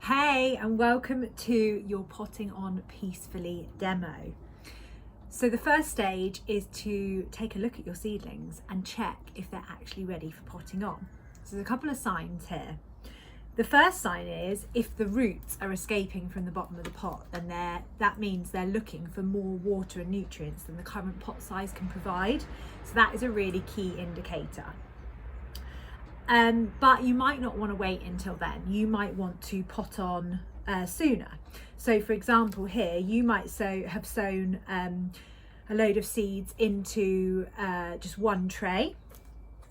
Hey, and welcome to your Potting On Peacefully demo. So the first stage is to take a look at your seedlings and check if they're actually ready for potting on. So there's a couple of signs here. The first sign is if the roots are escaping from the bottom of the pot, then that means they're looking for more water and nutrients than the current pot size can provide. So that is a really key indicator. But you might not want to wait until then. You might want to pot on sooner. So for example, here you might have sown a load of seeds into just one tray,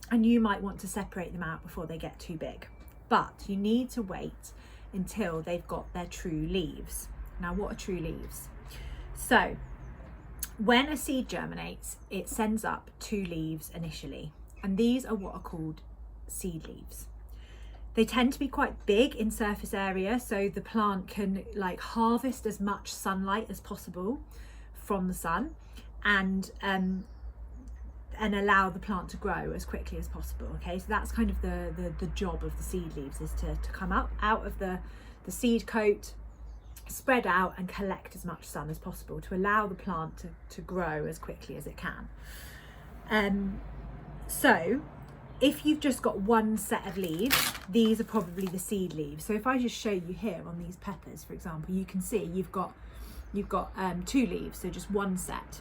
and you might want to separate them out before they get too big. But you need to wait until they've got their true leaves. Now, what are true leaves? So when a seed germinates, it sends up 2 leaves initially, and these are what are called seed leaves. They tend to be quite big in surface area, so the plant can harvest as much sunlight as possible from the sun and allow the plant to grow as quickly as possible. Okay, so that's kind of the job of the seed leaves, is to come out of the seed coat, spread out and collect as much sun as possible to allow the plant to grow as quickly as it can. So if you've just got one set of leaves, these are probably the seed leaves. So if I just show you here on these peppers, for example, you can see you've got 2 leaves, so just one set,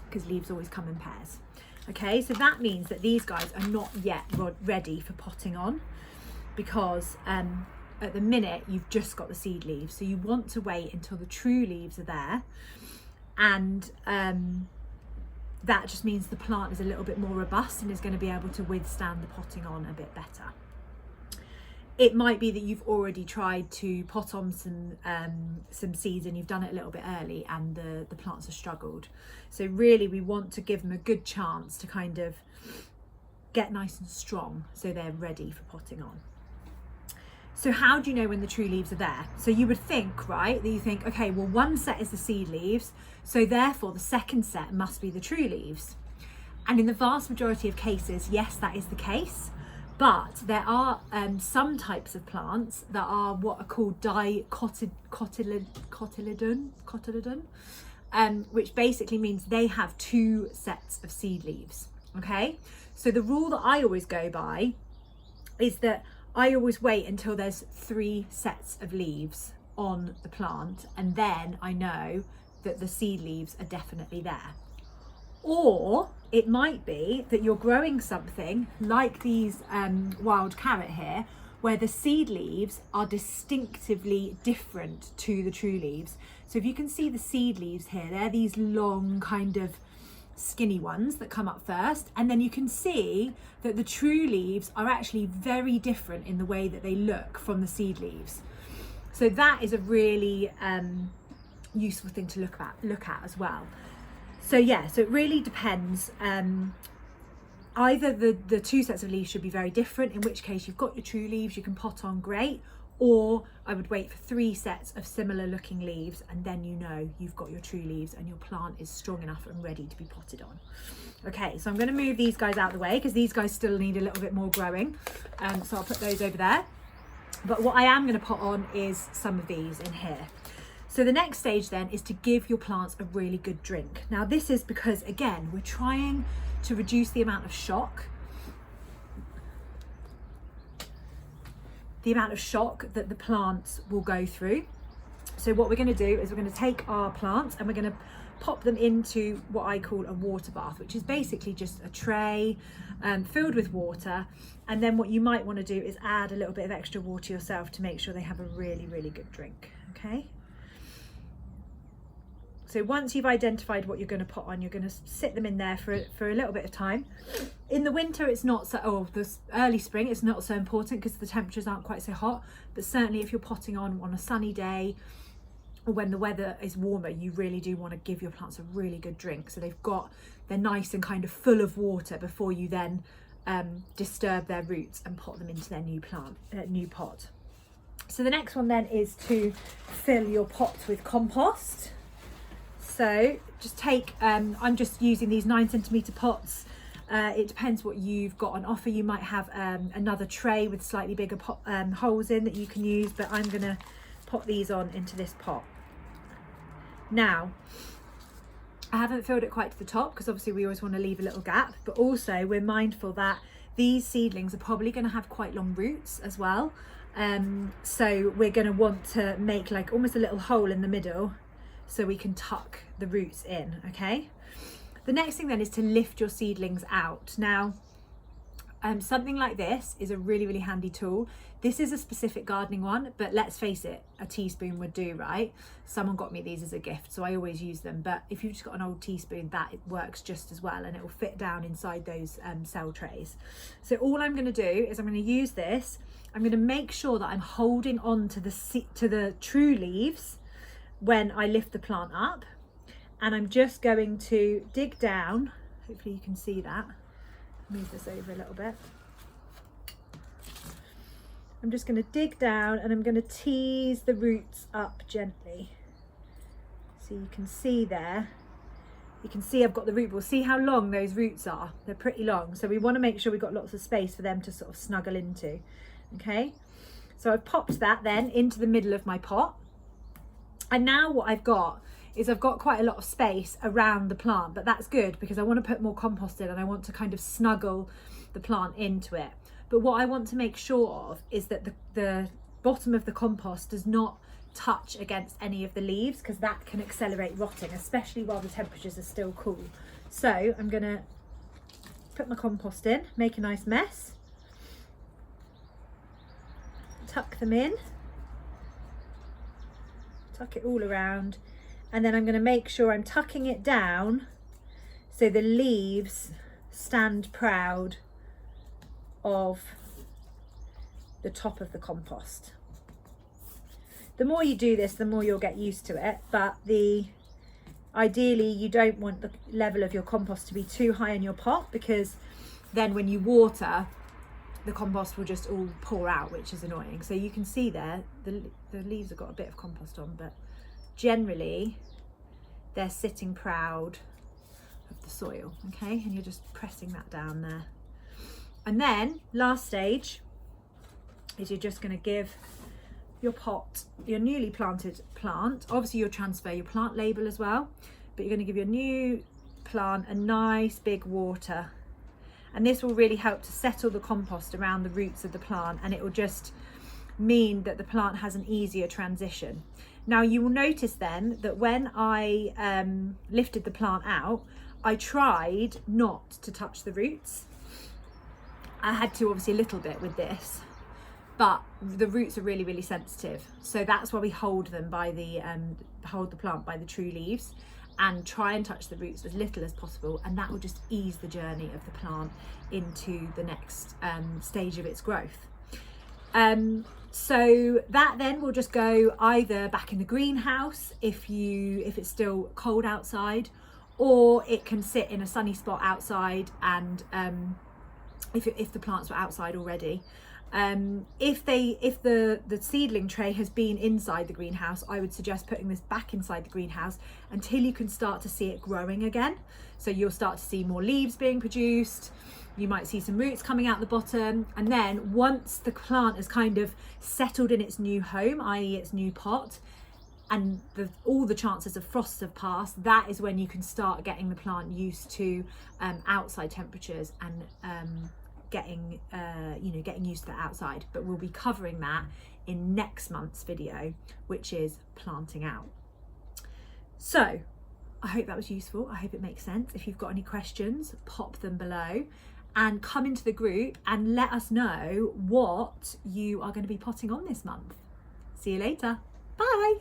because leaves always come in pairs. Okay, so that means that these guys are not yet ready for potting on, because at the minute you've just got the seed leaves. So you want to wait until the true leaves are there, and that just means the plant is a little bit more robust and is going to be able to withstand the potting on a bit better. It might be that you've already tried to pot on some seeds and you've done it a little bit early and the plants have struggled. So really we want to give them a good chance to kind of get nice and strong so they're ready for potting on. So how do you know when the true leaves are there? So you would think, right, that you think, okay, well, one set is the seed leaves, so therefore the second set must be the true leaves. And in the vast majority of cases, yes, that is the case. But there are some types of plants that are what are called dicotyledon, which basically means they have 2 sets of seed leaves. Okay, so the rule that I always go by is that I always wait until there's 3 sets of leaves on the plant, and then I know that the seed leaves are definitely there. Or it might be that you're growing something like these wild carrot here, where the seed leaves are distinctively different to the true leaves. So if you can see the seed leaves here, they're these long kind of skinny ones that come up first, and then you can see that the true leaves are actually very different in the way that they look from the seed leaves. So that is a really useful thing to look at as well. So yeah, so it really depends. Either the 2 sets of leaves should be very different, in which case you've got your true leaves, you can pot on, great. Or I would wait for 3 sets of similar looking leaves, and then you know you've got your true leaves and your plant is strong enough and ready to be potted on. Okay, so I'm going to move these guys out of the way because these guys still need a little bit more growing. So I'll put those over there. But what I am going to pot on is some of these in here. So the next stage then is to give your plants a really good drink. Now this is because, again, we're trying to reduce the amount of shock that the plants will go through. So what we're going to do is we're going to take our plants and we're going to pop them into what I call a water bath, which is basically just a tray filled with water. And then what you might want to do is add a little bit of extra water yourself to make sure they have a really, really good drink. Okay. So once you've identified what you're going to put on, you're going to sit them in there for a little bit of time. In the winter, it's not so, or the early spring, it's not so important because the temperatures aren't quite so hot. But certainly if you're potting on a sunny day or when the weather is warmer, you really do want to give your plants a really good drink. So they're nice and kind of full of water before you then disturb their roots and pot them into their new pot. So the next one then is to fill your pot with compost. So just take, I'm just using these 9cm pots. It depends what you've got on offer. You might have another tray with slightly bigger holes in that you can use, but I'm gonna pop these on into this pot. Now, I haven't filled it quite to the top because obviously we always want to leave a little gap, but also we're mindful that these seedlings are probably going to have quite long roots as well. So we're going to want to make like almost a little hole in the middle so we can tuck the roots in, okay? The next thing then is to lift your seedlings out. Now, something like this is a really, really handy tool. This is a specific gardening one, but let's face it, a teaspoon would do, right? Someone got me these as a gift, so I always use them. But if you've just got an old teaspoon, that it works just as well, and it will fit down inside those cell trays. So all I'm going to do is I'm going to use this. I'm going to make sure that I'm holding on to the true leaves when I lift the plant up, and I'm just going to dig down. Hopefully you can see that. Move this over a little bit. I'm just going to dig down and I'm going to tease the roots up gently. So you can see there, you can see I've got the root ball. See how long those roots are? They're pretty long. So we want to make sure we've got lots of space for them to sort of snuggle into. Okay, so I've popped that then into the middle of my pot. And now what I've got is I've got quite a lot of space around the plant, but that's good because I want to put more compost in and I want to kind of snuggle the plant into it. But what I want to make sure of is that the bottom of the compost does not touch against any of the leaves, because that can accelerate rotting, especially while the temperatures are still cool. So I'm going to put my compost in, make a nice mess, tuck them in, tuck it all around, and then I'm going to make sure I'm tucking it down so the leaves stand proud of the top of the compost. The more you do this, the more you'll get used to it, but ideally you don't want the level of your compost to be too high in your pot, because then when you water, the compost will just all pour out, which is annoying. So you can see there the leaves have got a bit of compost on, but generally they're sitting proud of the soil. Okay, and you're just pressing that down there. And then last stage is you're just going to give your pot, your newly planted plant, obviously you'll transfer your plant label as well, but you're going to give your new plant a nice big water, and this will really help to settle the compost around the roots of the plant, and it will just mean that the plant has an easier transition. Now you will notice then that when I lifted the plant out, I tried not to touch the roots. I had to obviously a little bit with this, but the roots are really, really sensitive. So that's why we hold them by hold the plant by the true leaves and try and touch the roots as little as possible. And that will just ease the journey of the plant into the next stage of its growth. So that then will just go either back in the greenhouse if it's still cold outside, or it can sit in a sunny spot outside, and if the plants were outside already. If the seedling tray has been inside the greenhouse, I would suggest putting this back inside the greenhouse until you can start to see it growing again. So you'll start to see more leaves being produced, you might see some roots coming out the bottom, and then once the plant is kind of settled in its new home, i.e. its new pot, and all the chances of frosts have passed, that is when you can start getting the plant used to outside temperatures and getting used to the outside. But we'll be covering that in next month's video, which is planting out. So I hope that was useful. I hope it makes sense. If you've got any questions, pop them below and come into the group and let us know what you are going to be potting on this month. See you later. Bye.